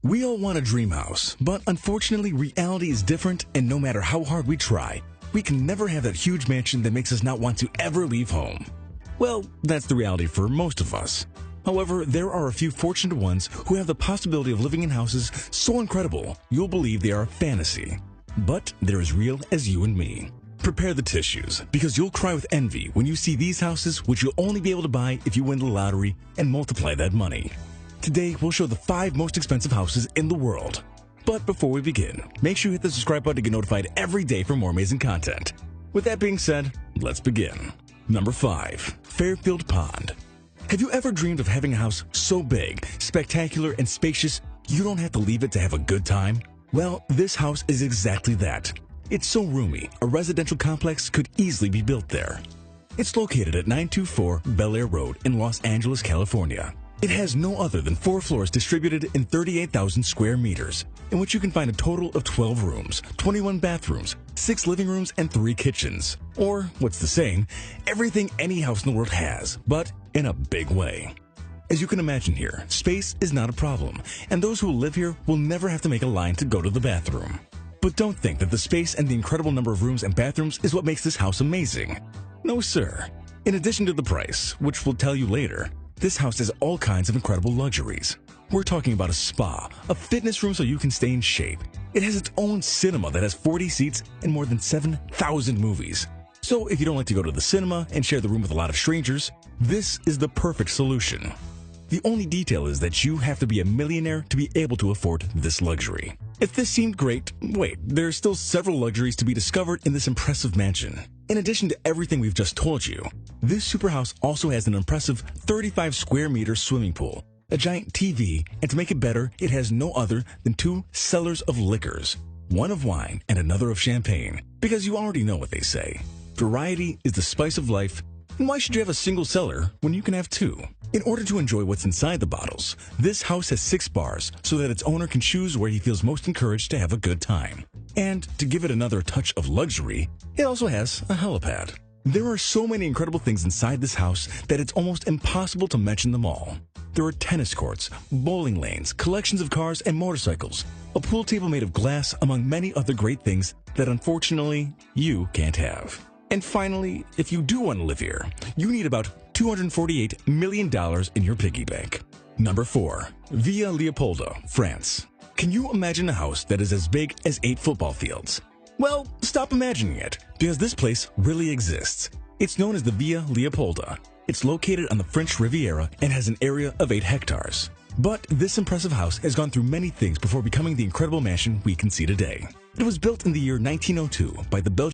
We all want a dream house, but unfortunately reality is different, and no matter how hard we try, we can never have that huge mansion that makes us not want to ever leave home. Well, that's the reality for most of us. However, there are a few fortunate ones who have the possibility of living in houses so incredible you'll believe they are a fantasy. But they're as real as you and me. Prepare the tissues, because you'll cry with envy when you see these houses, which you'll only be able to buy if you win the lottery and multiply that money. Today, we'll show the 5 most expensive houses in the world. But before we begin, make sure you hit the subscribe button to get notified every day for more amazing content. With that being said, let's begin. Number 5. Fairfield Pond. Have you ever dreamed of having a house so big, spectacular, and spacious you don't have to leave it to have a good time? Well, this house is exactly that. It's so roomy, a residential complex could easily be built there. It's located at 924 Bel Air Road in Los Angeles, California. It has no other than 4 floors distributed in 38,000 square meters, in which you can find a total of 12 rooms, 21 bathrooms, 6 living rooms, and 3 kitchens. Or, what's the saying, everything any house in the world has, but in a big way. As you can imagine here, space is not a problem, and those who live here will never have to make a line to go to the bathroom. But don't think that the space and the incredible number of rooms and bathrooms is what makes this house amazing. No, sir. In addition to the price, which we'll tell you later, this house has all kinds of incredible luxuries. We're talking about a spa, a fitness room so you can stay in shape. It has its own cinema that has 40 seats and more than 7,000 movies. So if you don't like to go to the cinema and share the room with a lot of strangers, this is the perfect solution. The only detail is that you have to be a millionaire to be able to afford this luxury. If this seemed great, wait, there are still several luxuries to be discovered in this impressive mansion. In addition to everything we've just told you, this superhouse also has an impressive 35 square meter swimming pool, a giant TV, and to make it better, it has no other than 2 cellars of liquors, one of wine and another of champagne, because you already know what they say. Variety is the spice of life, and why should you have a single cellar when you can have 2? In order to enjoy what's inside the bottles, this house has 6 bars so that its owner can choose where he feels most encouraged to have a good time. And to give it another touch of luxury, it also has a helipad. There are so many incredible things inside this house that it's almost impossible to mention them all. There are tennis courts, bowling lanes, collections of cars and motorcycles, a pool table made of glass, among many other great things that unfortunately you can't have. And finally, if you do want to live here, you need about $248 million in your piggy bank. Number 4. Villa Leopolda, France. Can you imagine a house that is as big as 8 football fields? Well, stop imagining it, because this place really exists. It's known as the Villa Leopolda. It's located on the French Riviera and has an area of 8 hectares. But this impressive house has gone through many things before becoming the incredible mansion we can see today. It was built in the year 1902 by the Belgian